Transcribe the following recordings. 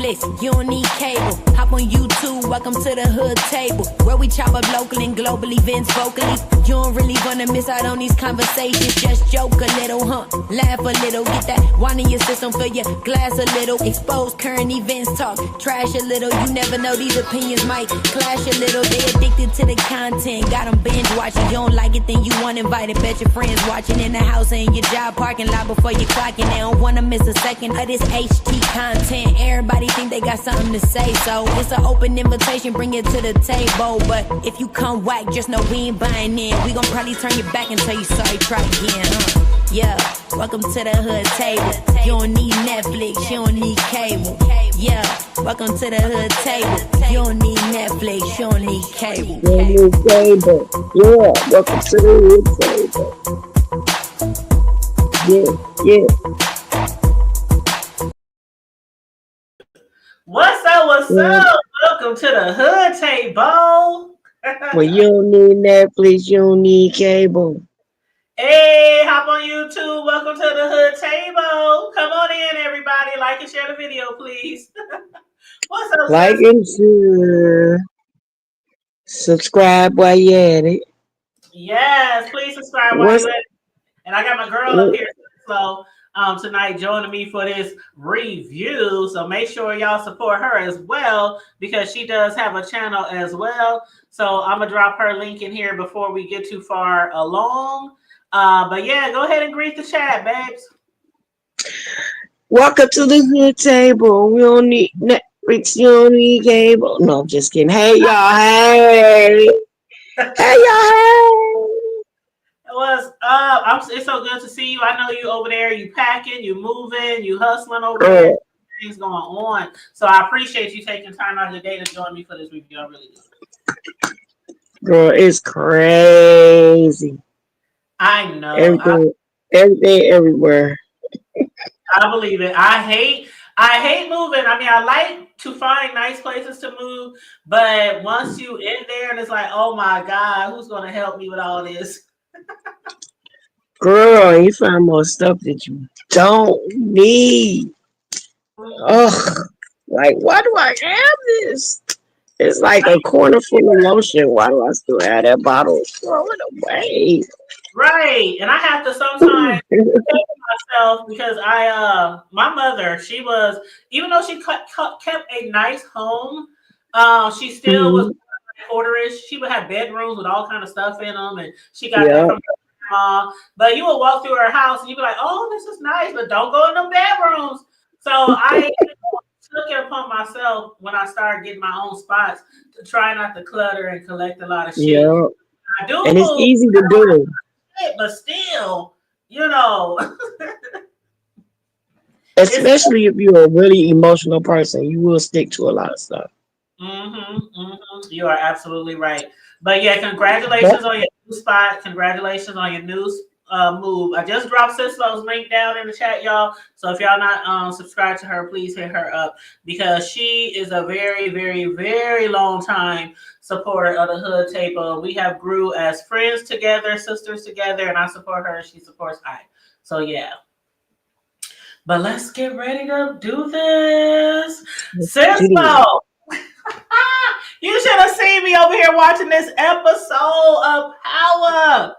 Netflix, you don't need cable. Hop on YouTube, welcome to the hood table, where we chop up local and global events vocally. You don't really wanna miss out on these conversations. Just joke a little, laugh a little, get that wine in your system, fill your glass a little. Expose current events, talk trash a little. You never know, these opinions might clash a little. They addicted to the content, got them binge watching. You don't like it, then you want invited. Bet your friends watching in the house and in your job parking lot before you clocking. They don't wanna miss a second of this HT content. Everybody think they got something to say, so it's an open invitation, bring it to the table. But if you come whack, just know we ain't buying in. We gon' probably turn your back and tell you sorry, try again, Yeah, welcome to the hood table. You don't need Netflix, you don't need cable. Yeah, welcome to the hood table. You don't need Netflix, you don't need cable. You don't need cable. Yeah, welcome to the hood table. Yeah. What's up? What's up? Welcome to the hood table. Well, you don't need Netflix, you don't need cable. Hey, hop on YouTube. Welcome to the hood table. Come on in, everybody. Like and share the video, please. What's up? Like and share. Subscribe while you at it. Yes, please subscribe while you at it. And I got my girl up here slow tonight joining me for this review. So make sure y'all support her as well, because she does have a channel as well. So I'm gonna drop her link in here before we get too far along. But yeah, go ahead and greet the chat, babes. Welcome to the hood table. We don't need Netflix, you don't need cable. No, I'm just kidding. Hey y'all, hey. Hey y'all, hey. What's up? It's so good to see you. I know you over there. You packing, you moving, you hustling over there. Things going on. So I appreciate you taking time out of your day to join me for this review. I really do. Girl, it's crazy. I know. Everything, everywhere. I believe it. I hate moving. I mean, I like to find nice places to move, but once you in there and it's like, oh my God, who's going to help me with all this? Girl, you find more stuff that you don't need. Ugh, like, why do I have this? It's like a corner full of lotion. Why do I still have that bottle? Throw it away. Right. And I have to sometimes take myself, because my mother, she was, even though she kept a nice home, she still was quarterish. She would have bedrooms with all kind of stuff in them, and she got that from her grandma. But you would walk through her house and you'd be like, oh, this is nice, but don't go in them bedrooms. So I took it upon myself when I started getting my own spots to try not to clutter and collect a lot of shit. Yeah. I do, and it's easy to do. But still, you know. Especially if you're a really emotional person, you will stick to a lot of stuff. You are absolutely right. But yeah, congratulations on your new spot. Congratulations on your new move. I just dropped Sislow's link down in the chat, y'all. So if y'all not subscribed to her, please hit her up, because she is a very, very, very long time supporter of the hood table. We have grew as friends together, sisters together, and I support her. She supports I. So yeah. But let's get ready to do this. Sislo, you should have seen me over here watching this episode of Power.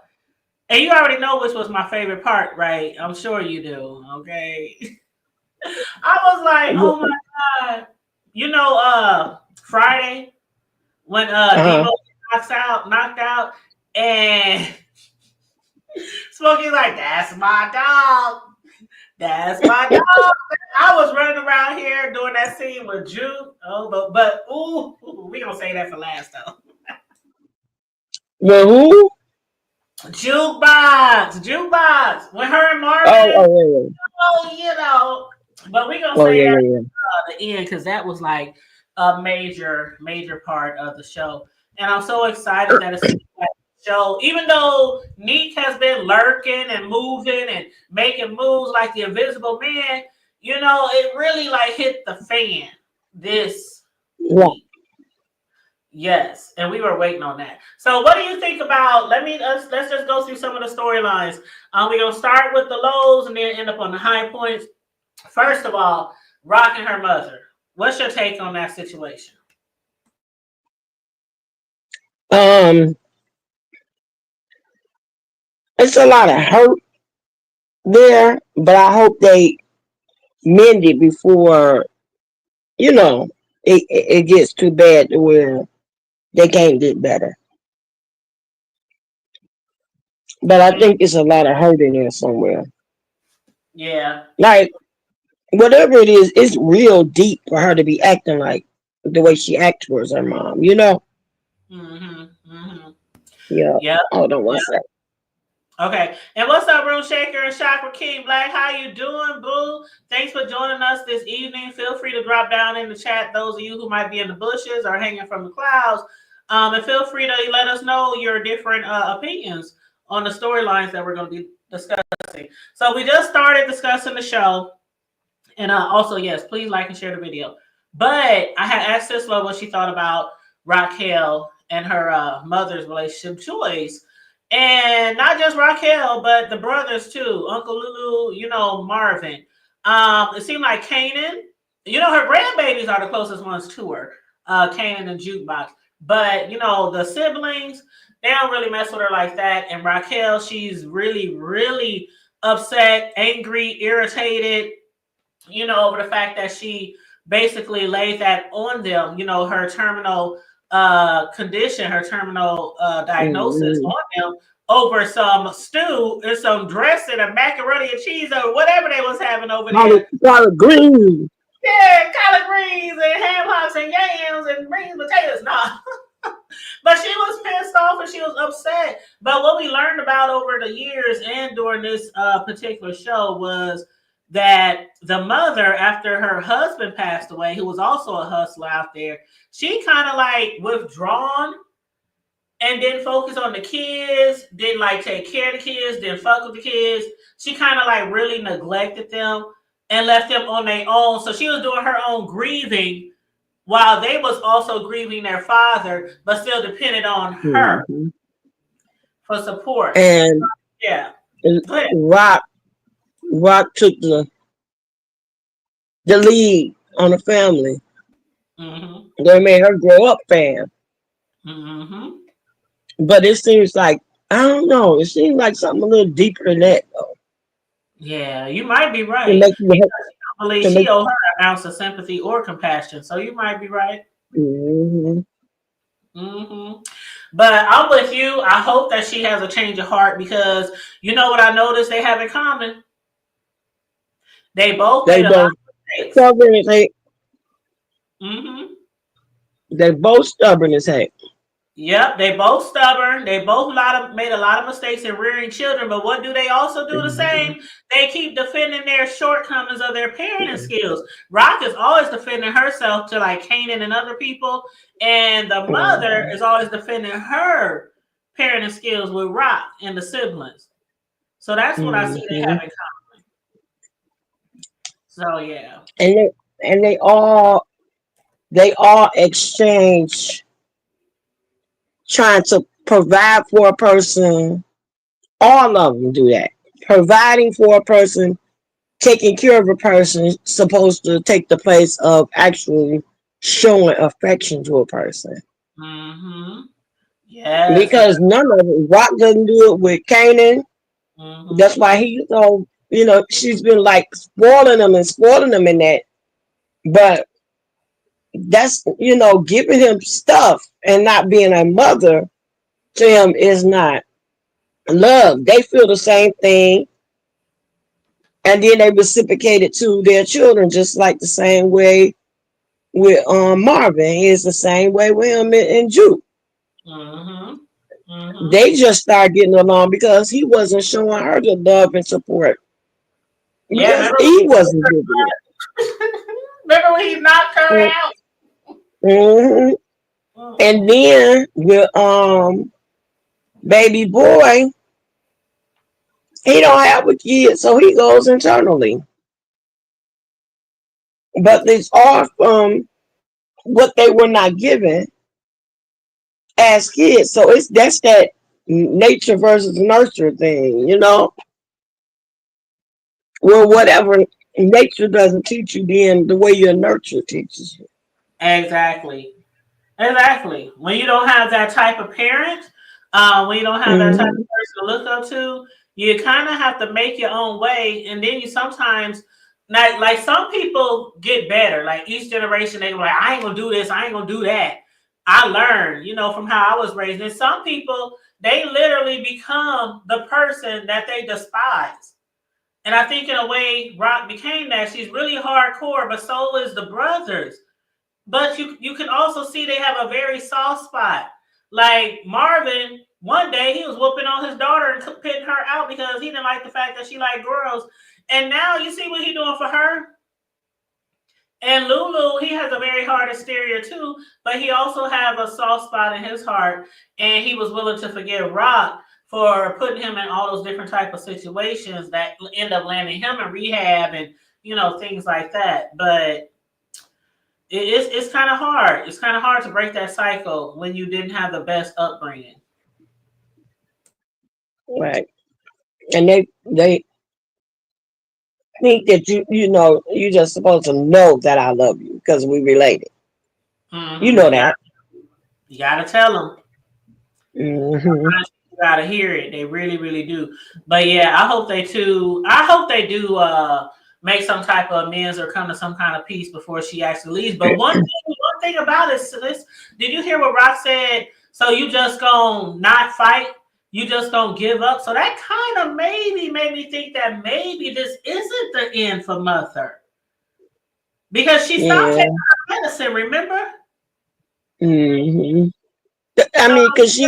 And you already know which was my favorite part, right? I'm sure you do, okay? I was like, oh my God. You know, Friday, when Devo knocked out, and Smokey's like, that's my dog. That's my dog. I was running around here doing that scene with Juke. Oh, but we gonna say that for last though. Well, who? Jukebox. When her and Marvin. You know. But we gonna say that at the end, because that was like a major part of the show, and I'm so excited that it's. So even though Neek has been lurking and moving and making moves like the Invisible Man, you know, it really like hit the fan this week. Yes, and we were waiting on that. So what do you think about, let's just go through some of the storylines. We're going to start with the lows and then end up on the high points. First of all, Rock and her mother. What's your take on that situation? Um, it's a lot of hurt there, but I hope they mend it before you know it gets too bad to where they can't get better. But I Mm, think it's a lot of hurt in there somewhere. yeah. Like whatever it is, it's real deep for her to be acting like the way she acts towards her mom. You know? Mm-hmm. Mm-hmm. Yeah. Yep. Hold on one Yep. sec. Okay. And what's up, Room Shaker and Chakra King Black? How you doing, boo? Thanks for joining us this evening. Feel free to drop down in the chat, those of you who might be in the bushes or hanging from the clouds. And feel free to let us know your different opinions on the storylines that we're going to be discussing. So we just started discussing the show. And also, yes, please like and share the video. But I had asked Sisla what she thought about Raquel and her mother's relationship choice. And not just Raquel, but the brothers too. Uncle Lulu, Marvin. It seemed like Kanan, her grandbabies are the closest ones to her, Kanan and Jukebox. But, the siblings, they don't really mess with her like that. And Raquel, she's really, really upset, angry, irritated, over the fact that she basically laid that on them, her terminal condition, her terminal diagnosis Mm-hmm. on them over some stew and some dressing and macaroni and cheese or whatever they was having over there. Collard green. Yeah, collard greens and ham hocks and yams and green potatoes. Nah. But she was pissed off and she was upset. But what we learned about over the years and during this particular show was that the mother, after her husband passed away, who was also a hustler out there, she kind of like withdrawn and didn't focus on the kids, didn't like take care of the kids, didn't fuck with the kids. She kind of like really neglected them and left them on their own. So she was doing her own grieving while they was also grieving their father, but still depended on her Mm-hmm. for support. And Yeah. Go ahead. Rock took the lead on the family. Mm-hmm. They made her grow up fan. Mm-hmm. But it seems like I don't know. It seems like something a little deeper than that though. Yeah, you might be To right. make you I believe to she make owe her an ounce of sympathy or compassion. So you might be right. mm-hmm. Mm-hmm. But I'm with you. I hope that she has a change of heart because you know what I noticed they have in common? They both They made a lot both of mistakes. stubborn as heck. Mm-hmm. They both stubborn as heck. Yep, they both stubborn. They both made a lot of mistakes in rearing children. But what do they also do the Mm-hmm. same? They keep defending their shortcomings of their parenting skills. Rock is always defending herself to like Kanan and other people, and the mother Mm-hmm. is always defending her parenting skills with Rock and the siblings. So that's what I see they Mm-hmm. have in common. So yeah. And they all exchange trying to provide for a person. All of them do that. Providing for a person, taking care of a person, supposed to take the place of actually showing affection to a person. Mm-hmm. Yes. Because none of it, Rock doesn't do it with Kanan. That's Mm-hmm. why he's so, she's been like spoiling him in that. But that's, giving him stuff and not being a mother to him is not love. They feel the same thing. And then they reciprocate it to their children, just like the same way with Marvin. It's the same way with him and Juke. Mm-hmm. Mm-hmm. They just started getting along because he wasn't showing her the love and support Yeah, because he wasn't giving remember when he knocked her it. out? Mm-hmm. And Mm-mm. then with baby boy, he don't have a kid, so he goes internally. But it's all from what they were not given as kids. So that's that nature versus nurture thing, whatever Nature doesn't teach you, then the way your nurture teaches you. Exactly. Exactly. When you don't have that type of parent, when you don't have that type Hmm. of person to look up to, you kind of have to make your own way. And then you sometimes, like some people get better. Like each generation, they like, I ain't gonna do this, I ain't gonna do that. I learned, from how I was raised. And some people, they literally become the person that they despise. And I think in a way, Rock became that. She's really hardcore, but so is the brothers. But you can also see they have a very soft spot. Like Marvin, one day he was whooping on his daughter and pitting her out because he didn't like the fact that she liked girls. And now you see what he's doing for her. And Lulu, he has a very hard exterior too, but he also have a soft spot in his heart, and he was willing to forgive Rock for putting him in all those different type of situations that end up landing him in rehab and things like that. But it's kind of hard. It's kind of hard to break that cycle when you didn't have the best upbringing. Right. And they think that you're just supposed to know that I love you because we related. You Hmm know You got that. you got to tell them. Hmm. You got to hear it. They really, really do. But yeah, I hope they too. I hope they do make some type of amends or come to some kind of peace before she actually leaves. But one thing about it, sis, did you hear what Rock said? So you just gonna not fight? You just gonna give up? So that kind of maybe made me think that maybe this isn't the end for Mother because she stopped Yeah. taking her medicine. Remember? Hmm. I So mean, cause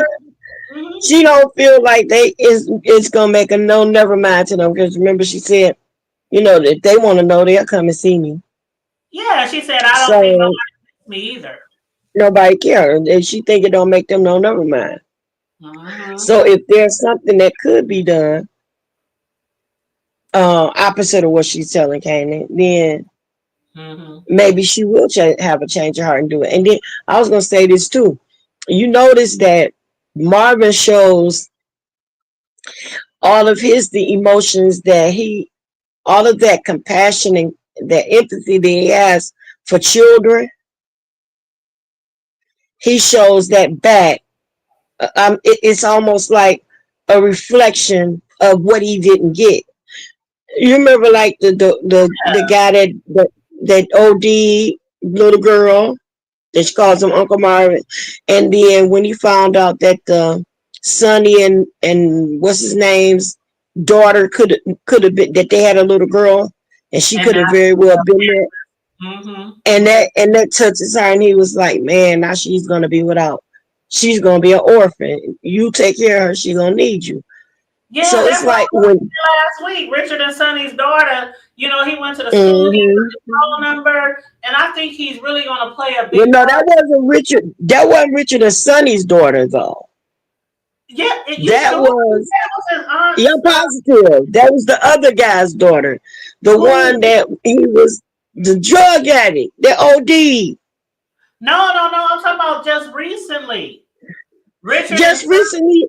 mhm. she don't feel like it's gonna make a no never mind to them. Cause remember she said, if they want to know, they'll come and see me. Yeah, she said I don't think So nobody likes me either. nobody cares. And she think it don't make them no never mind. Hmm So if there's something that could be done, opposite of what she's telling Kanan, then hmm maybe she will have a change of heart and do it. And then I was gonna say this too. You notice that Marvin shows all of the emotions that all of that compassion and that empathy that he has for children. He shows that back. It's almost like a reflection of what he didn't get. You remember, like the guy that OD little girl that she calls him Uncle Marvin, and then when he found out that Sonny and what's his name's daughter could have been that they had a little girl, and she And could have that's very well been there. hmm And that touches her, and he was like, "Man, now she's gonna be without. She's gonna be an orphan. You take care of her. She's gonna need you." yeah, So it's that's what like I was when, last week. Richard and Sonny's daughter. He went to the school, he hmm got his phone number, and I think he's really going to play a well, big no, part. That wasn't Richard and Sonny's daughter, though. Yeah, you That sure was that was his Yeah, aunt's? I'm positive. That was the other guy's daughter, the Who? one that he was the drug addict, the OD. No, no, no. I'm talking about just recently. Richard and Just Sonny. recently,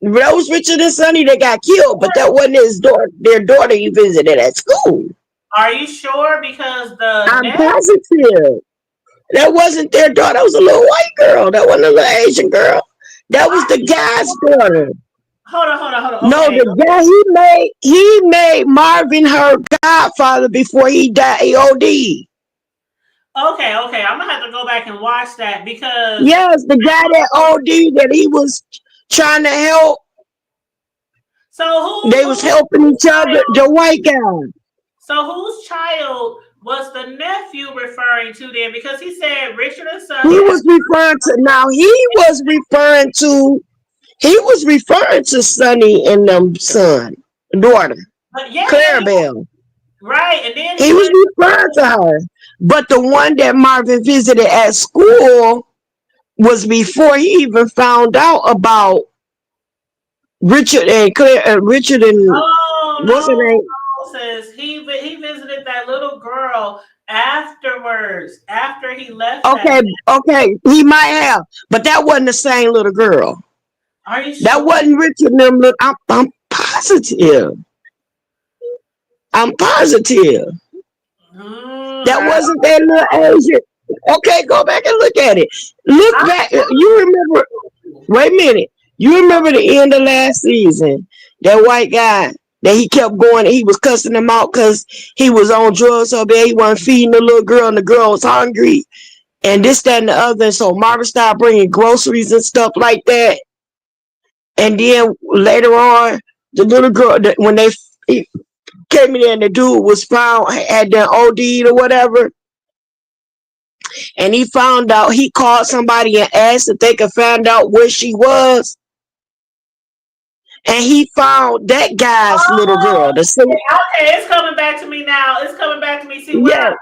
that was Richard and Sonny that got killed, but that wasn't his daughter. Their daughter he visited at school. Are you sure? Because the I'm net. positive. That wasn't their daughter. That was a little white girl. That wasn't a little Asian girl. That was Are the you guy's sure? daughter. Hold on, hold on, hold on. No, Okay, the guy he made Marvin her godfather before he died. He OD. okay, okay. I'm gonna have to go back and watch that because Yes, the guy that OD that he was trying to help. so They was helping each other. child The white guy. whose child was the nephew referring to then? Because he said Richard and He Sonny. was referring to now. He was referring to Sonny and them son daughter But yeah, yeah, yeah. Clarabelle. Right. And then He he was went referring to her, but the one that Marvin visited at school was before he even found out about Richard and Claire. Richard and oh what's her no, name? no, says he visited that little girl afterwards, after he left that. Okay, okay, he might have, but that wasn't the same little girl. Are you That sure? wasn't Richard and them. I'm positive. I'm positive. That I wasn't that little Asian. Okay, go back and look at it. Look back. You remember? Wait a minute. You remember the end of last season? That white guy that he kept going. He was cussing him out because he was on drugs so bad he wasn't feeding the little girl, and the girl was hungry, and this, that, and the other. And so Marvin started bringing groceries and stuff like that. And then later on, the little girl, when they he came in there and the dude was found, had done OD'd or whatever, and he found out, he called somebody and asked if they could find out where she was, and he found that guy's little girl. The same, okay, it's coming back to me now. It's coming back to me. See yeah,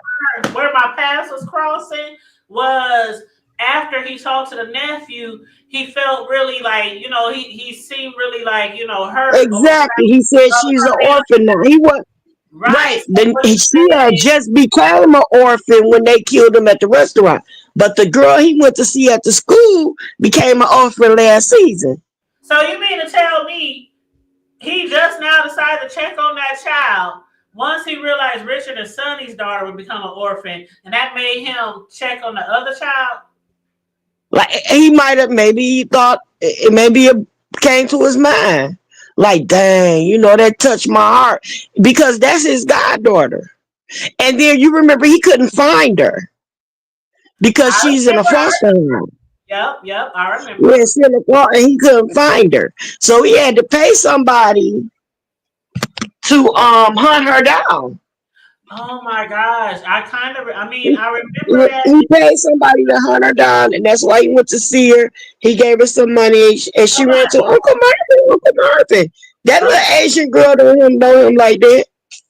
where my paths was crossing was after he talked to the nephew. He felt really like, he seemed really like, hurt over exactly. He said she's an her being orphan now. He was right. right. Then What he she had said, just became an orphan when they killed him at the restaurant. But the girl he went to see at the school became an orphan last season. so you mean to tell me he just now decided to check on that child once he realized Richard and Sonny's daughter would become an orphan, and that made him check on the other child? Like he might have, maybe he thought, maybe it came to his mind. Like, dang, that touched my heart because that's his goddaughter. And then you remember he couldn't find her because I she's in a remember. foster home. Yep, I remember. Yeah, she's in a foster, and he couldn't find her, so he had to pay somebody to hunt her down. Oh my gosh. I remember He that. he paid somebody to hunt her down, and that's why he went to see her. He gave her some money, and she ran to Uncle Marvin. Uncle Marvin, that little Asian girl don't even know him like that.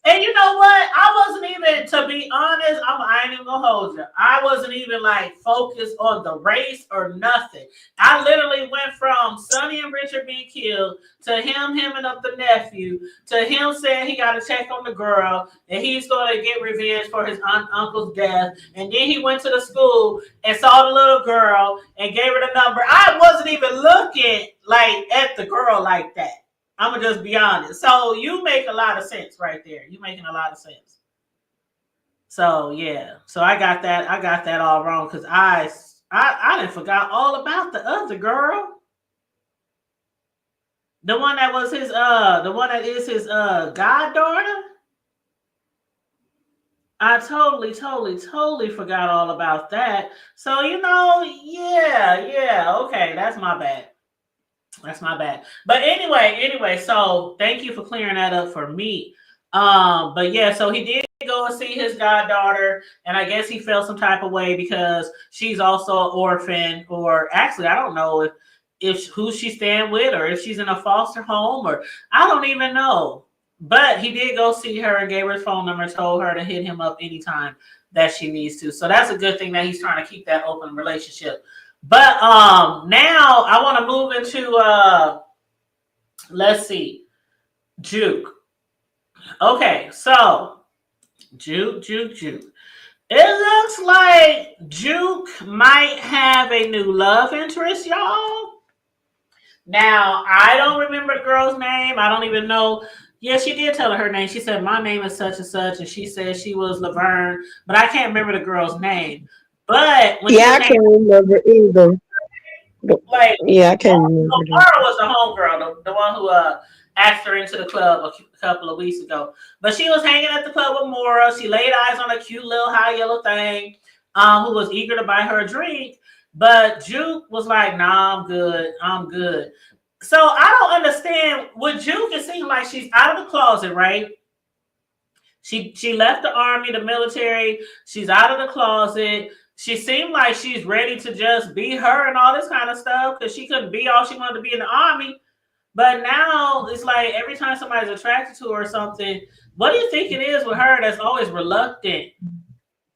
And you know what? I wasn't even, to be honest, I ain't even gonna hold you. I wasn't even like focused on the race or nothing. I literally went from Sonny and Richard being killed to him hemming up the nephew to him saying he got to check on the girl and he's going to get revenge for his uncle's death. And then he went to the school and saw the little girl and gave her the number. I wasn't even looking like at the girl like that. I'm gonna just be honest. So you make a lot of sense right there. You making a lot of sense. So yeah. So I got that. I got that all wrong because I didn't forgot all about the other girl. The one that was the one that is his goddaughter. I totally forgot all about that. So yeah. Okay, that's my bad. That's my bad. But anyway, so thank you for clearing that up for me. But yeah, so he did go and see his goddaughter, and I guess he felt some type of way because she's also an orphan, or actually, I don't know if who she's staying with, or if she's in a foster home, or I don't even know. But he did go see her and gave her his phone number, told her to hit him up anytime that she needs to. So that's a good thing that he's trying to keep that open relationship. But now I want to move into let's see, Juke. Okay, so Juke. It looks like Juke might have a new love interest, y'all. Now I don't remember the girl's name. I don't even know. Yeah, she did tell her name. She said my name is such and such, and she said she was Laverne, but I can't remember the girl's name. But when Yeah, I can't remember either. like Yeah, I can't remember that. Laura was the homegirl, the one who asked her into the club a couple of weeks ago. But she was hanging at the club with Mora. She laid eyes on a cute little high yellow thing, who was eager to buy her a drink. But Juke was like, "Nah, I'm good." So I don't understand. With Juke, it seems like she's out of the closet, right? She left the army, the military. She's out of the closet. She seemed like she's ready to just be her and all this kind of stuff because she couldn't be all she wanted to be in the army. But now it's like every time somebody's attracted to her or something, what do you think it is with her that's always reluctant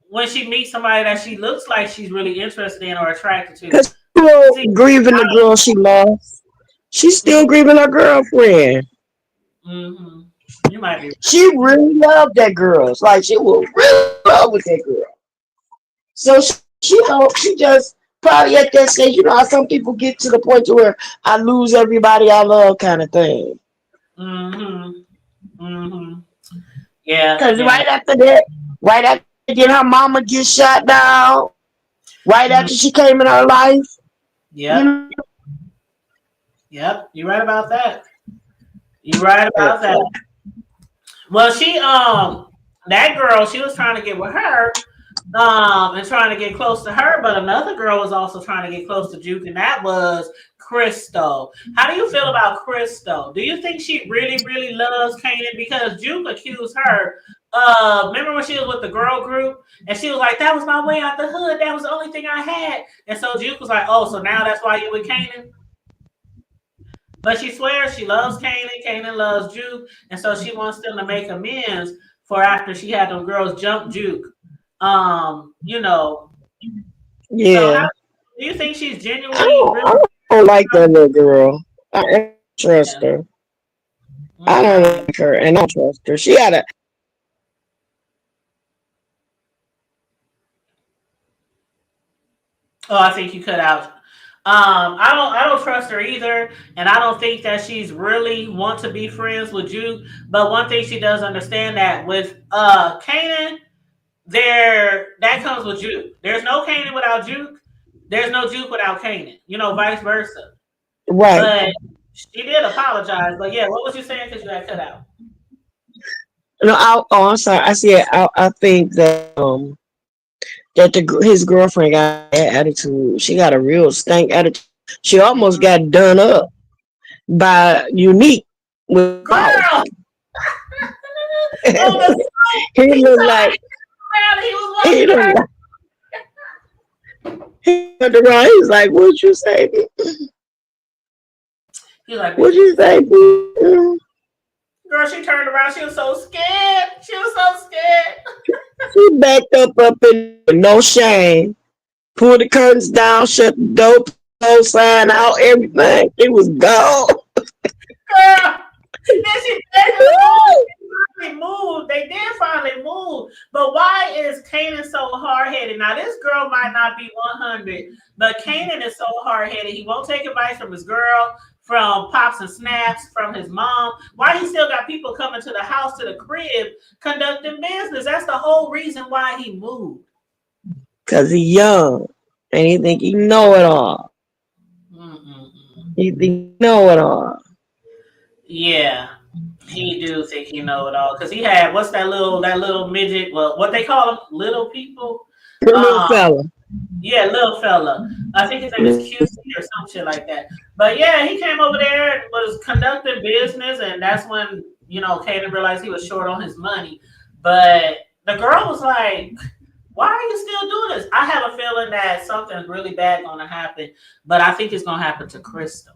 when she meets somebody that she looks like she's really interested in or attracted to? Because still grieving the girl she lost. She's still grieving her girlfriend. Mm-hmm. You might be. She really loved that girl. It's like she was really in love with that girl. So she just probably at that stage, how some people get to the point to where I lose everybody I love kind of thing. Mm-hmm. Mm-hmm. Yeah, Cause yeah. right after that, right after that, her mama get shot down. Right Mhm. after she came in her life, you Yep, yep. You're right about that. You're right about that. know. Well, that girl, she was trying to get with her, and trying to get close to her, but another girl was also trying to get close to Juke, and that was Crystal. How do you feel about Crystal? Do you think she really, really loves Kanan? Because Juke accused her. Remember when she was with the girl group, and she was like, "That was my way out the hood. That was the only thing I had." And so Juke was like, "Oh, so now that's why you with Kanan?" But she swears she loves Kanan. Kanan loves Juke, and so she wants them to make amends for after she had them girls jump Juke. You know, so how Yeah. do you think she's I genuinely don't, really? I don't like that little girl. I don't trust her. I don't Mm-mm. like her, and I don't trust her. She had a Oh, I think you cut out. I don't trust her either, and I don't think that she's really want to be friends with Juke. But one thing she does understand that with Kanan, that comes with Juke. There's no Kanan without Juke. There's no Juke without Kanan. Vice versa. right. But she did apologize. But yeah, what was you saying? Because you got cut out. No, I'm sorry. I said I think that his girlfriend got an attitude. She got a real stank attitude. She almost Mhm. got done up by Unique with mouth. Girl, oh, the smoke. He He looked saw like it around. He was he walking looked around. like he turned around. He was like, "What'd you say? He's like, "What What'd you you say?" say?" Boo?" Girl, she turned around. She was so scared. She was so scared. She backed up in no shame, pulled the curtains down, shut the door, closed sign out, everything. It was gone. Girl, then she definitely moved. They finally moved. They did finally move. But why is Kanan so hard headed? Now, this girl might not be 100, but Kanan is so hard headed. He won't take advice from his girl, from pops and snaps, from his mom. Why he still got people coming to the house, to the crib, conducting business? That's the whole reason why he moved. Cause he young and he think he know it all. Mm-mm-mm. He think he know it all. Yeah, he do think he know it all because he had what's that little midget? Well, what they call them, little people. The little Um, fella. yeah, little fella. I think his name is QC or some shit like that. But yeah, he came over there and was conducting business, and that's when Kaden realized he was short on his money. But the girl was like, "Why are you still doing this?" I have a feeling that something's really bad going to happen, but I think it's going to happen to Crystal.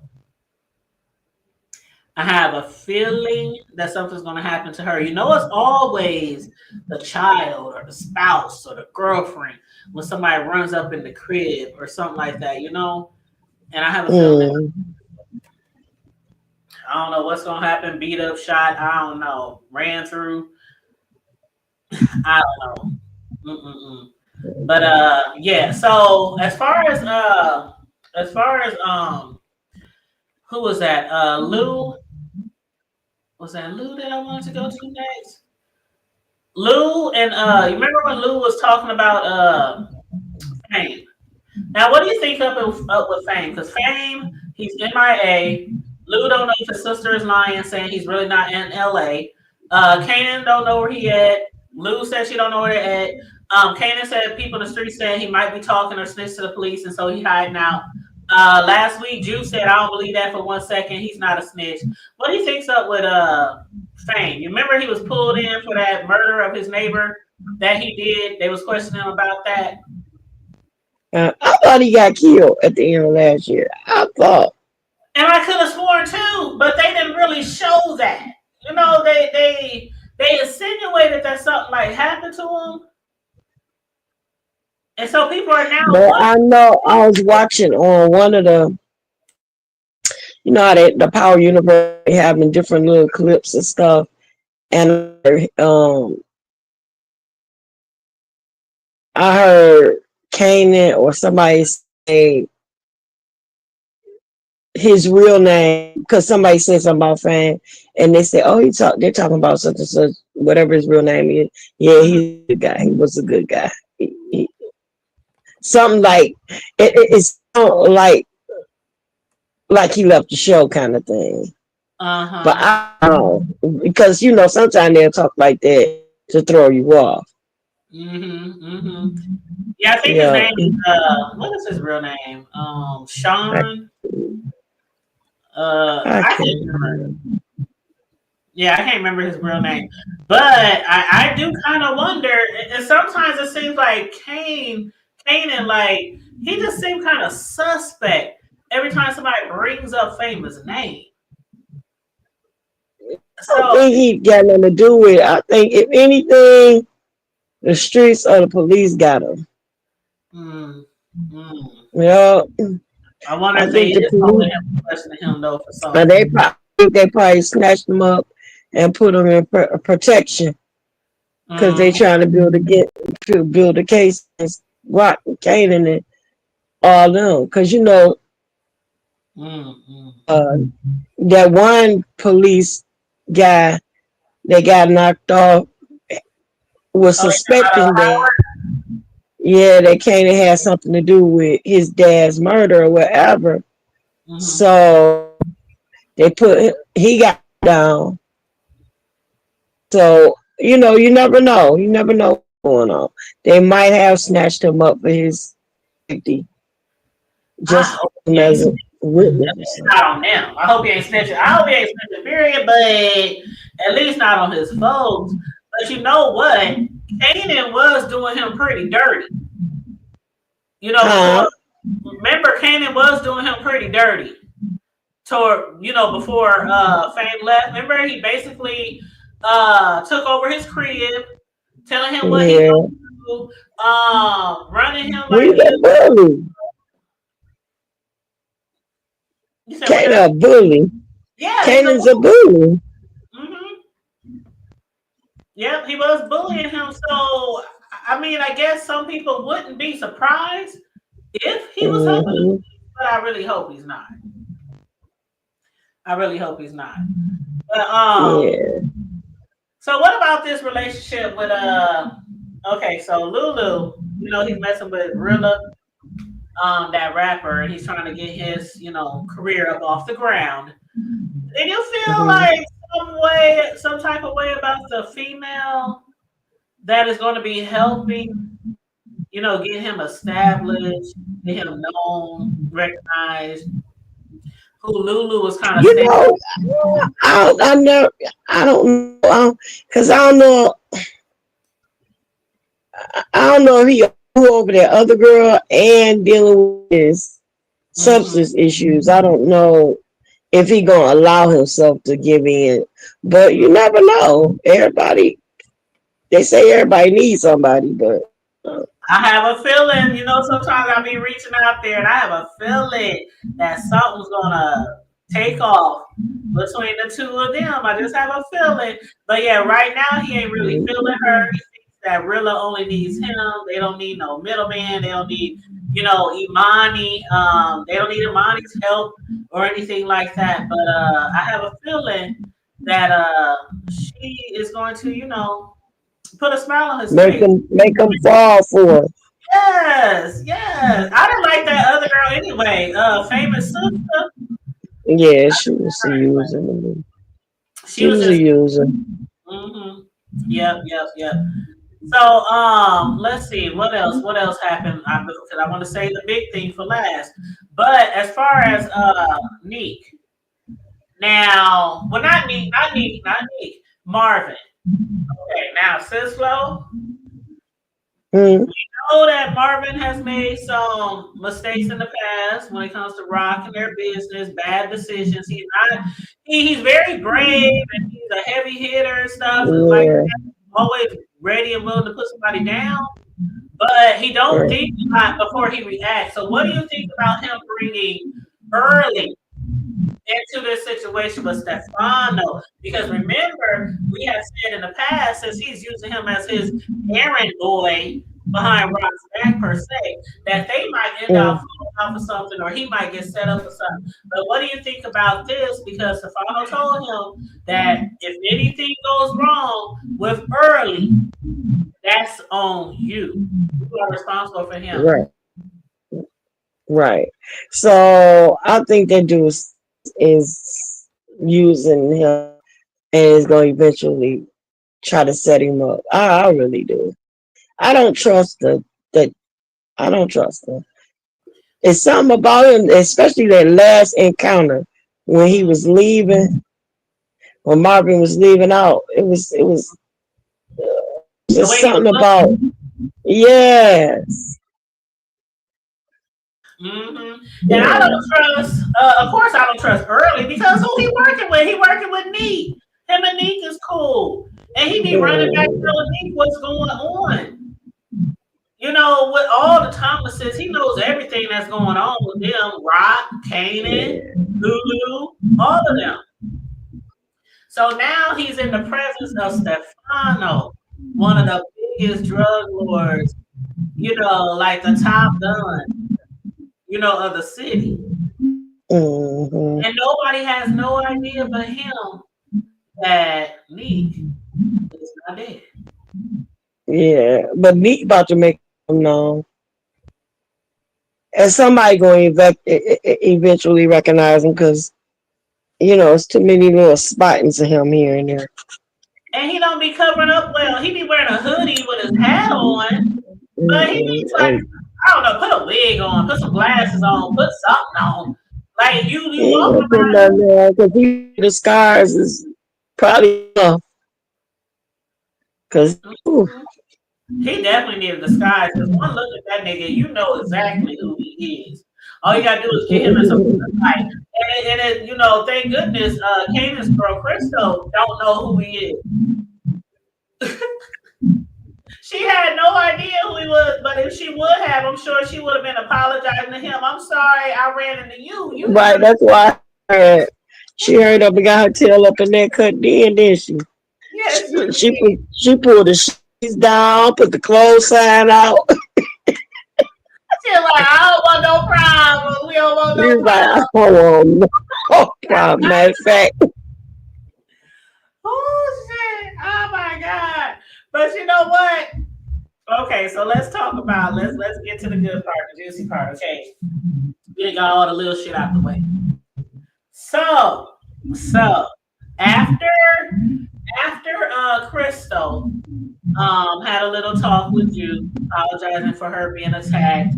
I have a feeling that something's going to happen to her. It's always the child or the spouse or the girlfriend when somebody runs up in the crib or something like that. And I have a feeling that Mm. I don't know what's going to happen. Beat up, shot. I don't know. Ran through. I don't know. Mm-mm-mm. But yeah. So as far as who was that? Lou. Was that Lou that I wanted to go to next? Lou and you remember when Lou was talking about Fame? Now, what do you think up with Fame? Because Fame, he's MIA. Lou don't know if his sister is lying, saying he's really not in LA. Kanan don't know where he at. Lou said she don't know where they're at. Kanan said people in the street said he might be talking or snitch to the police, and so he hiding out. Last week, Juice said I don't believe that for 1 second. He's not a snitch. What do you think's up with Fame? You remember he was pulled in for that murder of his neighbor that he did. They was questioning him about that. I thought he got killed at the end of last year. I thought. And I could have sworn too, but they didn't really show that. They insinuated that something like happened to him, and so people are now But wondering. I know I was watching on one of how the Power Universe they having different little clips and stuff. And I heard Kanan or somebody say his real name because somebody said something about Fame, and they said, "Oh, they're talking about such and such, whatever his real name is." Yeah, Mhm. he's a good guy. He was a good guy. Something like it's like he left the show kind of thing. But Uh-huh. I don't know because sometimes they'll talk like that to throw you off. Mhm. Mhm. Yeah, I think his Yeah, name is what is his real name? I, Sean. I I can't can't remember. remember. Yeah, I can't remember his real name, but I do kind of wonder. And sometimes it seems like Kanan, like he just seems kind of suspect every time somebody brings up famous name. I don't So, think he got nothing to do with it. I think if anything, the streets or the police got him. mm, mm. Yeah, I wonder I if they think the is holding police, him, questioning him though for something. they probably snatched him up and put him in protection because they Mm, trying to build a case against Rock and Kanan and all them. Because mm, mm. uh, that one police guy that got knocked off was Oh, they talking suspecting about that, yeah, that Kanan had something to do with his dad's murder or whatever. Howard. Mm-hmm. So he got down. So you never know. You never know what's going on. They might have snatched him up for his safety, I just hope he ain't as a snitching. witness At or least something. not on them. I hope he ain't snitching. I hope he ain't snitching, period, but at least not on his folks. But you know what? Kanan was doing him pretty dirty. Before, Huh? remember, Kanan was doing him pretty dirty. Before Fame left. Remember, he basically took over his crib, telling him what he Yeah. gonna do, running him like He's he a was. bully. You said what Can't now? a bully. Yeah, he's a Cannon's a bully. hmm Yep, he was bullying him. So, I mean, I guess some people wouldn't be surprised if he was helping him, Hmm. but I really hope he's not. I really hope he's not. But Yeah. so what about this relationship with Okay, so Lulu, he's messing with Rilla, that rapper, and he's trying to get his, career up off the ground. Did you feel Hmm. like some type of way about the female that is going to be helping, get him established, get him known, recognized, who Lulu was kind of You standing. know, I never, I don't know, because I don't know if he over that other girl and dealing with his Hmm substance issues. I don't know if he gonna allow himself to give in, but you never know. They say everybody needs somebody, but uh, I have a feeling, sometimes I'll be reaching out there and I have a feeling that something's gonna take off between the two of them. I just have a feeling. But yeah, right now he ain't really feeling her. He thinks that Rilla only needs him. They don't need no middleman. They don't need, Imani. They don't need Imani's help or anything like that. But I have a feeling that she is going to, put a smile on his face. make them fall for it. Yes, yes. I didn't like that other girl anyway. Famous sister. Yeah, she was a user. She She was was a just. user. hmm Yep, yep, yep. So, let's see what else. What else happened? Because I want to say the big thing for last. But as far as Neek, now, well, not Neek, Marvin. Okay, now Cislo. Mm, Know that Marvin has made some mistakes in the past when it comes to rocking their business, bad decisions. He's very brave and he's a heavy hitter and stuff, and like yeah, always ready and willing to put somebody down. But he don't right. think a lot before he reacts. So what do you think about him bringing early into this situation with Stefano? Because remember, we have said in the past, since he's using him as his errand boy, behind Rock's back per se, that they might end up Mm, falling out for something, or he might get set up for something. But what do you think about this? Because Stefano told him that if anything goes wrong with Early, that's on you. You are responsible for him. right, right. So I think that dude is using him and is going to eventually try to set him up. I really do. I don't trust the that. I don't trust him. It's something about him, especially that last encounter when he was leaving, when Marvin was leaving out. It was The just way he was something looking. about yes. And I Yeah. don't trust, of course, I don't trust Early because who he working with? He working with Neek. Him and Neek is cool. And he be running back Mm, telling Neek what's going on. You know, with all the Thomases, he knows everything that's going on with them. Rock, Kanan, yeah. Lulu, all of them. So now he's in the presence of Stefano, one of the biggest drug lords, like the top gun, of the city. Hmm. And nobody has no idea but him that Neek is not dead. Yeah. But Meek about to make him known. And somebody going to eventually recognize him because, it's too many little spottings of him here and there. And he don't be covering up well. He be wearing a hoodie with his hat on, but he Mm-mm. needs like, I don't know, put a wig on, put some glasses on, put something on. Like you He ain't walking gonna put around. nothing on because the scars is probably enough. Because, He definitely need a disguise because one look at that nigga, you know exactly who he is. All you gotta do is get him in some fight. Thank goodness, Kanan's girl Crystal don't know who he is. She had no idea who he was, but if she would have, I'm sure she would have been apologizing to him. I'm sorry, I ran into you. You didn't right, do that's why she hurried up and got her tail up in that cut then, didn't she? yes, she She pulled the sheets down, put the clothes sign out. She like, I don't want no problem. We don't want no She's like, I problem. don't want no problem. Matter of fact, Oh shit! Oh my god! But you know what? Okay, so let's get to the good part, the juicy part. Okay, we done got all the little shit out the way. So after Crystal had a little talk with you, apologizing for her being attacked.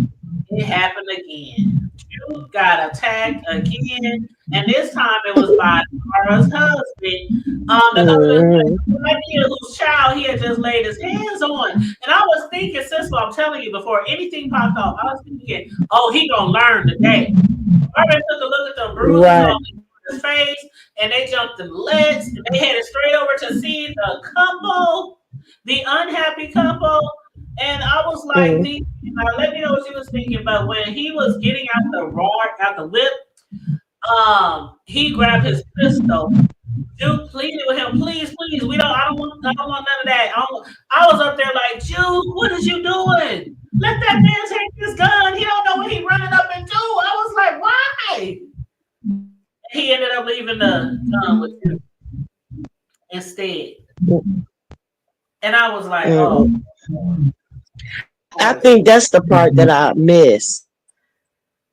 It happened again. You got attacked again, and this time it was by Tara's husband. The mm, idea whose child he had just laid his hands on. And I was thinking, sister, I'm telling you, before anything popped off, I was thinking, oh, he gonna learn today. Marvin took a look at the bruises right. on his face, and they jumped the legs, and they headed straight over to see the couple, the unhappy couple. And I was like, Mm, now let me know what you was thinking. But when he was getting out the rod, out the whip, he grabbed his pistol. Jude pleaded with him, please, please, I don't want none of that. I was up there like, Jude, what is you doing? Let that man take his gun. He don't know what he running up and do. I was like, why? He ended up leaving the gun with you instead. And I was like, oh, mm. I boy. think that's the part that I miss.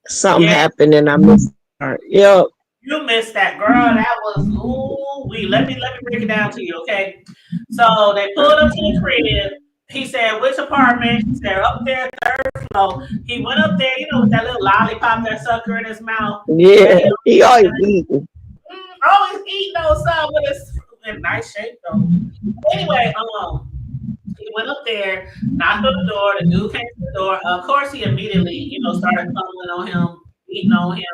Something Yeah, happened and I missed the part. Yep. you missed that, girl. That was ooh we. Let me break it down to you, okay? So they pulled up to the crib. He said, which apartment? He said, up there, third floor. He went up there, with that little lollipop, that sucker in his mouth. And Yeah. He always eating. always eating those stuff with his in nice shape though. Anyway, he went up there, knocked on the door. The dude came to the door. Of course, he immediately, started pummeling on him, beating on him.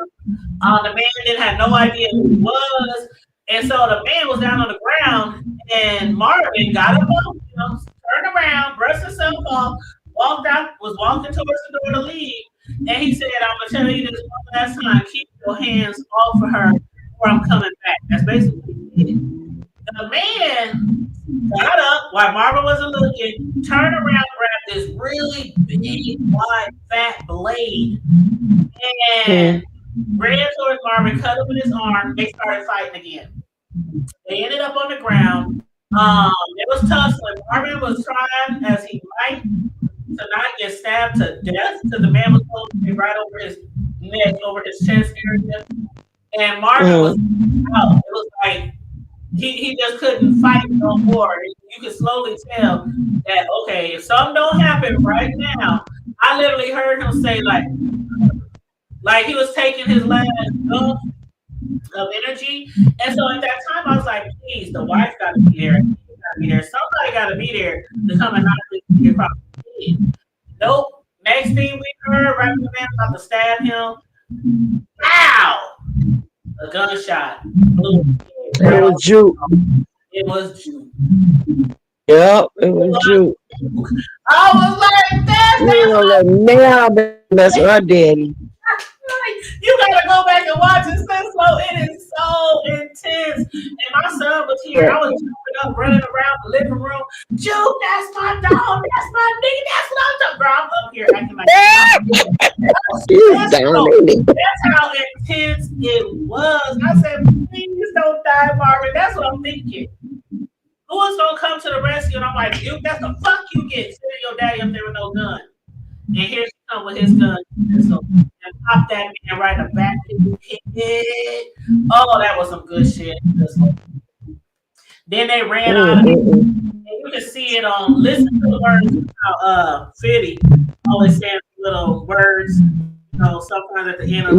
The man didn't have no idea who he was. And so the man was down on the ground, and Marvin got up, turned around, brushed himself off, was walking towards the door to leave. And he said, I'm going to tell you this one last time, keep your hands off of her or I'm coming back. That's basically what he did. The man got up while Marvin wasn't looking, turned around, grabbed this really big, wide, fat blade, and ran towards Marvin, cut him with his arm. They started fighting again. They ended up on the ground. It was tough. So Marvin was trying as he might to not get stabbed to death because the man was holding right over his neck, over his chest area. And Marvin was out. It was like he just couldn't fight no more. You could slowly tell that, okay, if something don't happen right now, I literally heard him say like he was taking his last gulp of energy. And so at that time, I was like, please, the wife got to be there. Somebody got to be there to come and knock this nigga across the head. Nope. Next thing we heard, right when the man about to stab him, ow! A gunshot. Boom. It was Juke. It was Juke. Yep, it was Juke. I was like, that's her daddy. You gotta go back and watch it, Cisco. It is so intense. And my son was here. I was jumping up, running around the living room. Juke, that's my dog. That's my nigga. That's what I'm talking about. I'm up here acting like that's how intense it was. I said, please don't die, Marvin. That's what I'm thinking. Who was gonna come to the rescue? And I'm like, Juke, that's the fuck you get. Sending your daddy up there with no gun. And here she come with his gun and pop that man right in the back of his head. Oh, that was some good shit. Then they ran out of it. And you can see it on, listen to the words how Fitty always saying little words, you know, sometimes at the end of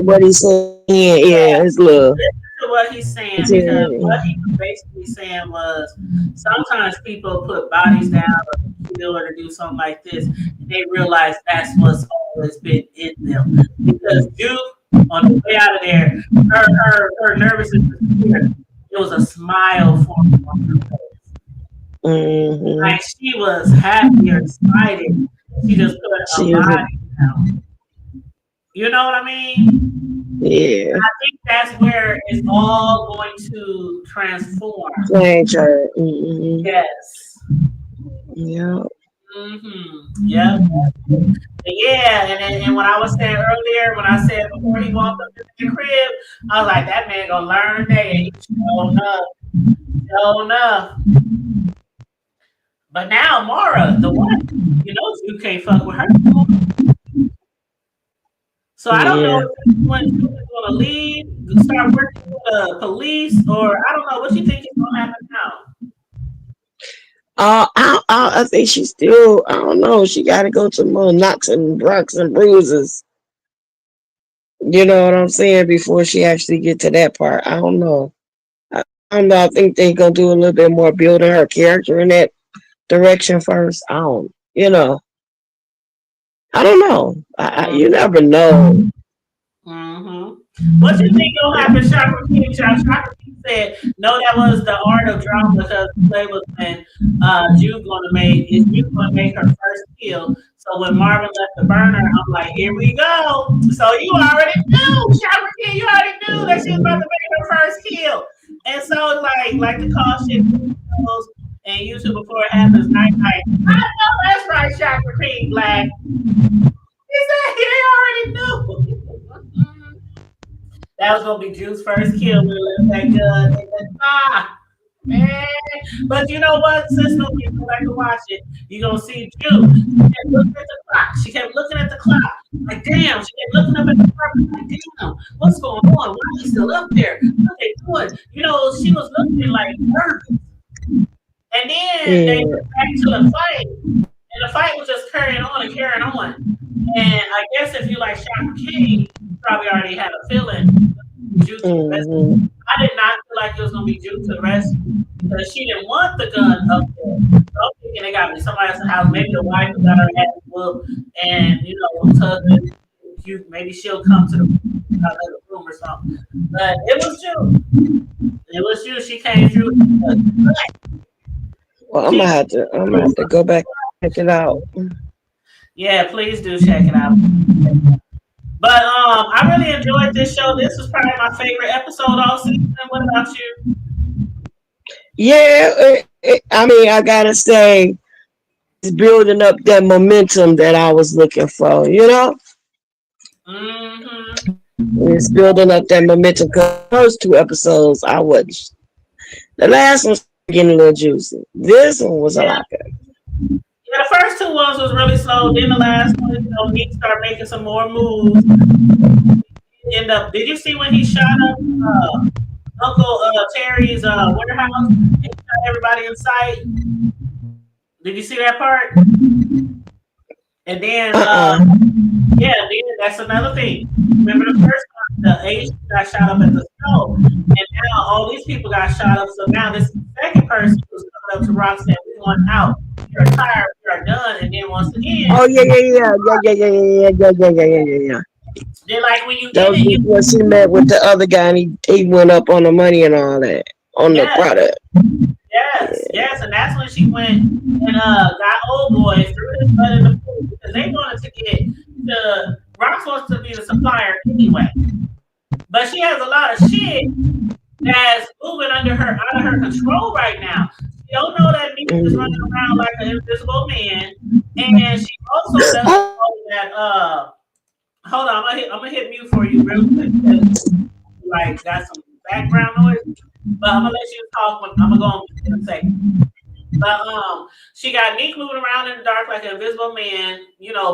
what he's saying, his love. Listen to what he's saying, because what he was basically saying was sometimes people put bodies down or kill or to do something like this, and they realize that's what's always been in them. Because Juke, on the way out of there, her nervousness was clear. It was a smile forming on her face. Like she was happy or excited. She just put a body down. You know what I mean? Yeah. I think that's where it's all going to transform. Yes. Yeah. Yep. Yeah, and when I was saying earlier, when I said before he walked up to the crib, I was like, that man gonna learn that. And he showed enough. But now Mara, the wife, you know, you can't fuck with her. So I don't know when she's going to leave, start working with the police, or I don't know what you think is going to happen now. I think she still, I don't know, she got to go to more knocks and rocks and bruises. You know what I'm saying? Before she actually get to that part. I don't know. I think they're going to do a little bit more building her character in that direction first. I don't know. You never know. What you think gonna happen, Chakra King? Chakra King said, no, that was the art of drama because the play was when Juke gonna make her first kill. So when Marvin left the burner, I'm like, here we go. So you already knew, Chakra King, you already knew that she was about to make her first kill. And so like the call shit and YouTube before it happens, night. I know that's right, Chakra King, Black. He said he already knew. That was gonna be Juke's first kill when he left that gun. Man. But you know what? Since nobody go back and watch it, you're gonna see Juke. She kept looking at the clock. Like, damn, she kept looking up at the clock. Like, damn, what's going on? Why are they still up there? What are they doing? You know, she was looking like nervous. And then they went back to the fight. And the fight was just carrying on. And I guess if you like Chakra King, you probably already had a feeling Juke to the rescue. I did not feel like it was going to be Juke to the rescue because she didn't want the gun up there. So I'm thinking they got me somebody else's house. Maybe the wife got her ass whooped, and you know, husband, maybe she'll come to the room or something. But it was Juke. She came through. Well, I'm gonna have to go back and check it out. Yeah, please do check it out. But I really enjoyed this show. This was probably my favorite episode all season. What about you? Yeah, I mean, I gotta say, it's building up that momentum that I was looking for. You know, Mm-hmm. it's building up that momentum. Cause the first two episodes, I was the last one's getting a little juicy. This one was a Yeah, lot better. yeah. The first two ones was really slow. Then the last one, Nick started making some more moves. End up. Did you see when he shot up Uncle Terry's warehouse and he shot everybody in sight? Did you see that part? And then, Uh-uh. yeah, then that's another thing. Remember the first time the Asian got shot up at the stove, and now all these people got shot up. So now this second person who's coming up to Rock said, "We want out. We are tired. We are done." And then once again, Oh yeah, yeah, yeah, yeah, yeah, yeah, yeah, yeah, yeah, yeah, yeah, yeah, yeah. they're like, "When you That in was it, you before she met with the other guy, and he went up on the money and all that on the yes, product. yes, yes." And that's when she went and got old boy threw his butt in the pool because they wanted to get the Rock wants to be the supplier anyway, but she has a lot of shit that's moving under her out of her control right now. She don't know that Nick is running Mm. around like an invisible man, and she also doesn't Oh, know that. Hold on, I'm gonna hit mute for you real quick because like got some background noise, but I'm gonna let you talk. I'm gonna go on mute in a second. But she got Nick moving around in the dark like an invisible man,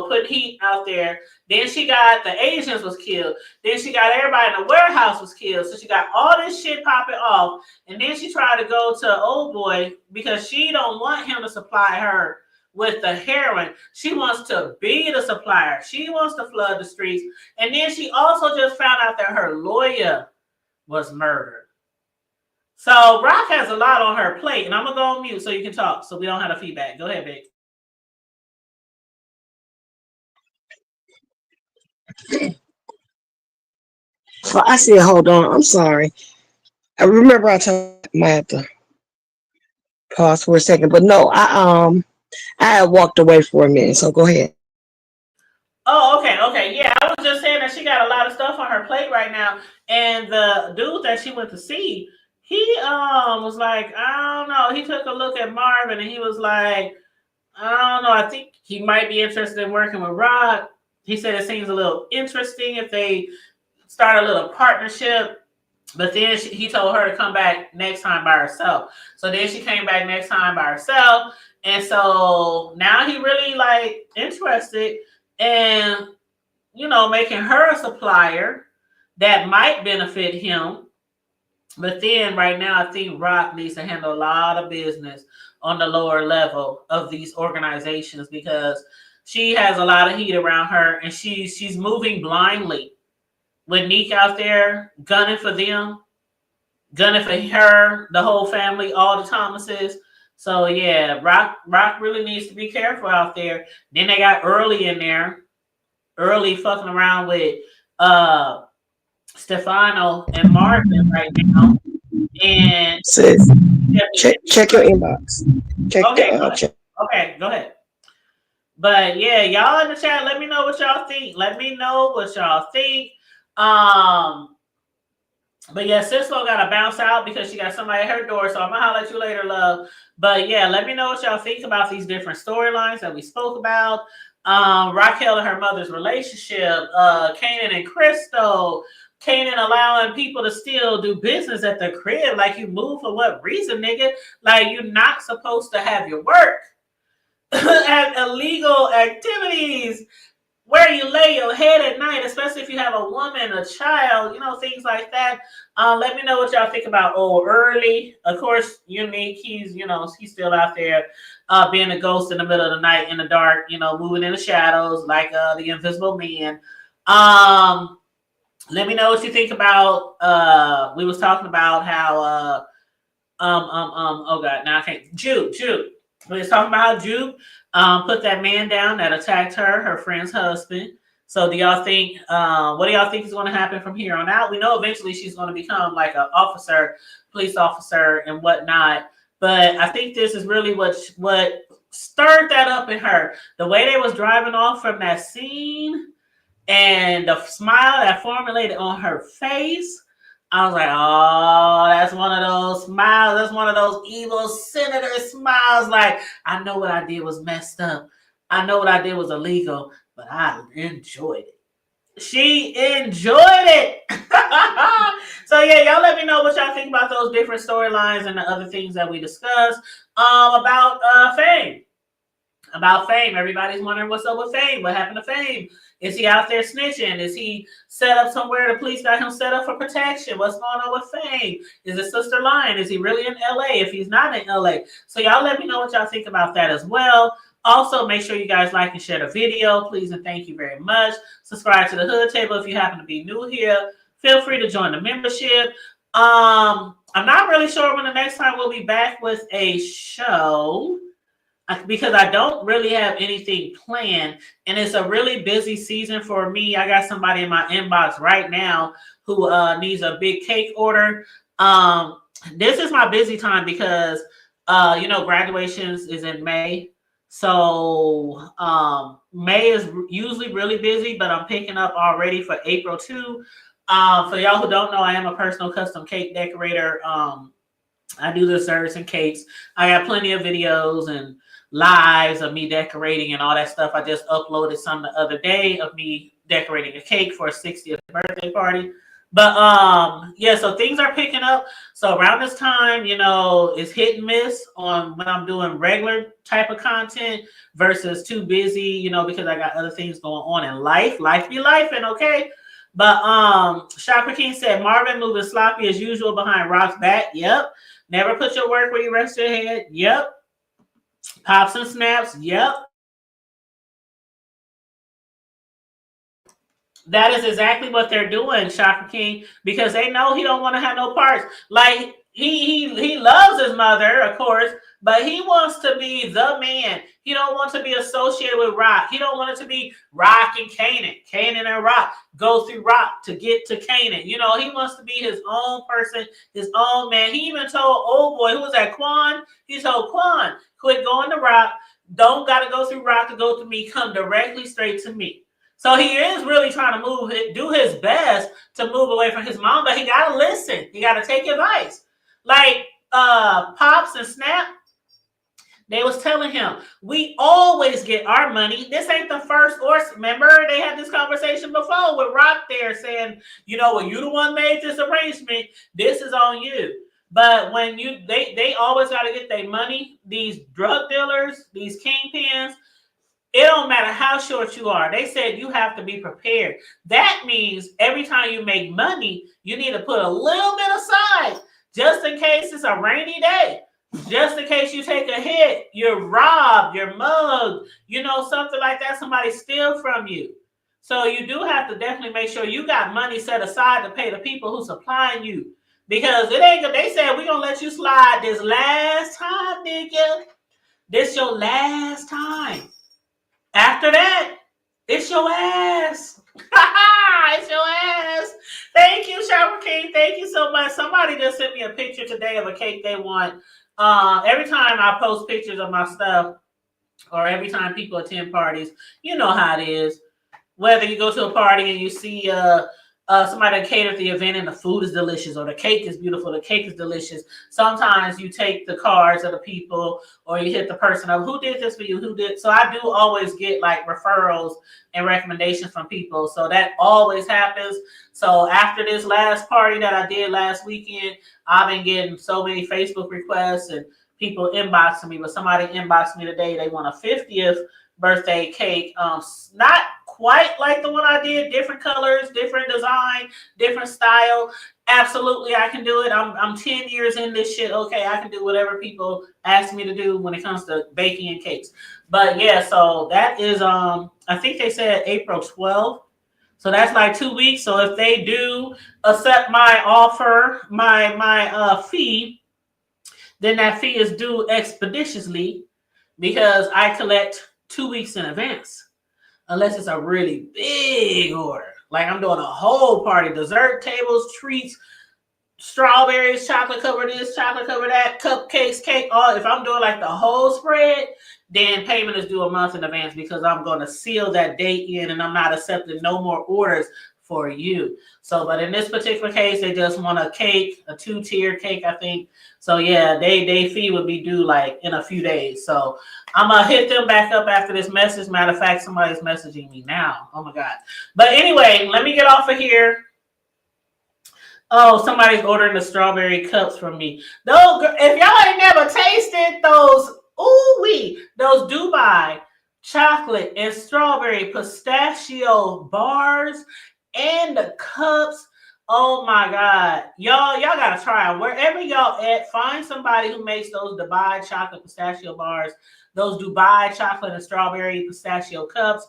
putting heat out there. Then she got the Asians was killed. Then she got everybody in the warehouse was killed. So she got all this shit popping off. And then she tried to go to old boy because she don't want him to supply her with the heroin. She wants to be the supplier. She wants to flood the streets. And then she also just found out that her lawyer was murdered. So Rock has a lot on her plate, and I'm gonna go on mute so you can talk, so we don't have the feedback. Go ahead, Vic. so I said, hold on. I'm sorry. I remember I told I might have to pause for a second, but no, I had walked away for a minute. So go ahead. Oh, okay, okay, yeah. I was just saying that she got a lot of stuff on her plate right now, and the dude that she went to see, he was like, I don't know. He took a look at Marvin, and he was like, I don't know. I think he might be interested in working with Rod. He said it seems a little interesting if they start a little partnership. But then he told her to come back next time by herself. So then she came back next time by herself. And so now he really like interested in, making her a supplier that might benefit him. But then right now, I think Rock needs to handle a lot of business on the lower level of these organizations because she has a lot of heat around her and she's moving blindly with Neek out there gunning for them, gunning for her, the whole family, all the Thomases. So yeah, Rock really needs to be careful out there. Then they got Early in there, Early fucking around with uh Stefano and Marvin right now. And Sis, definitely check your inbox. Check the okay, go ahead. check. Okay, go ahead. But yeah, y'all in the chat, let me know what y'all think. Let me know what y'all think. Um, But yeah, Cisco got to bounce out because she got somebody at her door. So I'm gonna holler at you later, love. But yeah, let me know what y'all think about these different storylines that we spoke about. Raquel and her mother's relationship, Kanan and Crystal, Kanan allowing people to still do business at the crib. Like you move for what reason, nigga? Like you're not supposed to have your work at illegal activities where you lay your head at night, especially if you have a woman, a child, things like that. Let me know what y'all think about old Early. Of course, Unique, he's still out there being a ghost in the middle of the night in the dark, moving in the shadows like the invisible man. Let me know what you think about we was talking about how oh god, now I can't Jude. We was talking about how Jude put that man down that attacked her friend's husband. So do y'all think what do y'all think is going to happen from here on out? We know eventually she's going to become like an officer, police officer and whatnot. But I think this is really what stirred that up in her. The way they was driving off from that scene and the smile that formulated on her face. I was like, oh, that's one of those smiles. That's one of those evil senator smiles. Like, I know what I did was messed up. I know what I did was illegal, but I enjoyed it. She enjoyed it. So yeah, y'all let me know what y'all think about those different storylines and the other things that we discussed. About Fame. About Fame. Everybody's wondering what's up with Fame. What happened to Fame? Is he out there snitching? Is he set up somewhere? The police got him set up for protection. What's going on with Fame? Is his sister lying? Is he really in LA? If he's not in LA. So y'all let me know what y'all think about that as well. Also, make sure you guys like and share the video, please, and thank you very much. Subscribe to the Hood Table if you happen to be new here. Feel free to join the membership. I'm not really sure when the next time we'll be back with a show, because I don't really have anything planned, and it's a really busy season for me. I got somebody in my inbox right now who needs a big cake order. This is my busy time because graduations is in May. So May is usually really busy, but I'm picking up already for April too. For y'all who don't know, I am a personal custom cake decorator. I do desserts and cakes. I got plenty of videos and lives of me decorating and all that stuff. I just uploaded some the other day of me decorating a cake for a 60th birthday party. But yeah, so things are picking up. So around this time, it's hit and miss on when I'm doing regular type of content versus too busy, because I got other things going on in life. Life be lifing, okay? But Shopper King said Marvin moving sloppy as usual behind Rock's back. Yep. Never put your work where you rest your head. Yep. Pops and snaps. Yep. That is exactly what they're doing, Shaka King, because they know he don't want to have no parts. Like he loves his mother, of course, but he wants to be the man. He don't want to be associated with Rock. He don't want it to be Rock and Kanan. Kanan and Rock go through Rock to get to Kanan. He wants to be his own person, his own man. He even told old boy, who was that, Quan? He told Quan, quit going to Rock. Don't got to go through Rock to go to me. Come directly straight to me. So he is really trying to do his best to move away from his mom, but he got to listen. He got to take advice. Like Pops and Snap, they was telling him, we always get our money. This ain't the first, or remember they had this conversation before with Rock there saying, well, you the one made this arrangement. This is on you. But when they always got to get their money. These drug dealers, these kingpins, it don't matter how short you are. They said you have to be prepared. That means every time you make money, you need to put a little bit aside just in case it's a rainy day. Just in case you take a hit, you're robbed, you're mugged, something like that, somebody steal from you. So you do have to definitely make sure you got money set aside to pay the people who supplying you. Because it ain't, they said we're going to let you slide this last time, nigga. This your last time. After that, it's your ass. It's your ass. Thank you, Shower King. Thank you so much. Somebody just sent me a picture today of a cake they want. Every time I post pictures of my stuff, or every time people attend parties, you know how it is. Whether you go to a party and you see somebody catered the event and the food is delicious, or the cake is beautiful, the cake is delicious. Sometimes you take the cards of the people, or you hit the person up, who did this for you, who did. So I do always get like referrals and recommendations from people. So that always happens. So after this last party that I did last weekend, I've been getting so many Facebook requests and people inboxing me. But somebody inboxed me today, they want a 50th birthday cake. Not quite like the one I did, different colors, different design, different style. Absolutely, I can do it. I'm 10 years in this shit. Okay, I can do whatever people ask me to do when it comes to baking and cakes. But yeah, so that is I think they said April 12th. So that's like 2 weeks. So if they do accept my offer, my fee, then that fee is due expeditiously because I collect 2 weeks in advance. Unless it's a really big order. Like I'm doing a whole party, dessert tables, treats, strawberries, chocolate cover this, chocolate cover that, cupcakes, cake, all. If I'm doing like the whole spread, then payment is due a month in advance because I'm going to seal that date in and I'm not accepting no more orders for you. So, but in this particular case, they just want a cake, a 2-tier cake, I think. So yeah, they fee would be due like in a few days. So I'm gonna hit them back up after this message. Matter of fact, somebody's messaging me now. Oh my God. But anyway, let me get off of here. Oh, somebody's ordering the strawberry cups from me. Those, if y'all ain't never tasted those, those Dubai chocolate and strawberry pistachio bars and the cups. Oh my God. Y'all gotta try them. Wherever y'all at, find somebody who makes those Dubai chocolate pistachio bars, those Dubai chocolate and strawberry pistachio cups.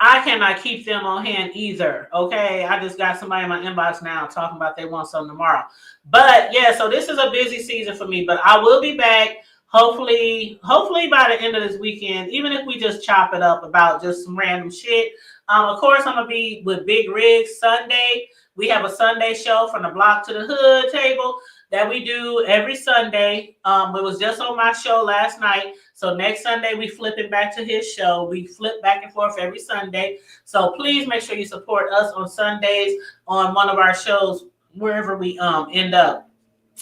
I cannot keep them on hand either. Okay. I just got somebody in my inbox now talking about they want some tomorrow. But yeah, so this is a busy season for me, but I will be back hopefully by the end of this weekend, even if we just chop it up about just some random shit. Of course, I'm going to be with Big Riggs Sunday. We have a Sunday show from the block to the hood table that we do every Sunday. It was just on my show last night. So next Sunday, we flip it back to his show. We flip back and forth every Sunday. So please make sure you support us on Sundays on one of our shows, wherever we end up.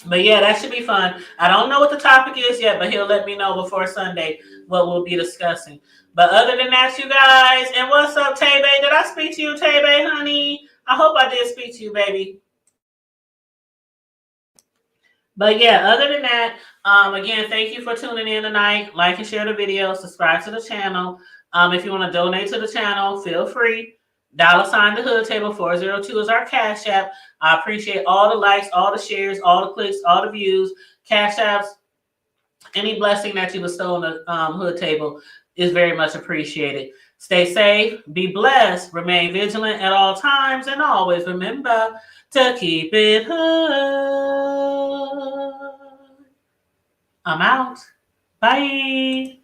But yeah, that should be fun. I don't know what the topic is yet, but he'll let me know before Sunday what we'll be discussing. But other than that, you guys, and what's up, Tay Bay? Did I speak to you, Tay Bay, honey? I hope I did speak to you, baby. But yeah, other than that, again, thank you for tuning in tonight. Like and share the video. Subscribe to the channel. If you want to donate to the channel, feel free. $ the hood table 402 is our Cash App. I appreciate all the likes, all the shares, all the clicks, all the views. Cash Apps, any blessing that you bestow on the hood table is very much appreciated. Stay safe, be blessed, remain vigilant at all times, and always remember to keep it hood. I'm out. Bye.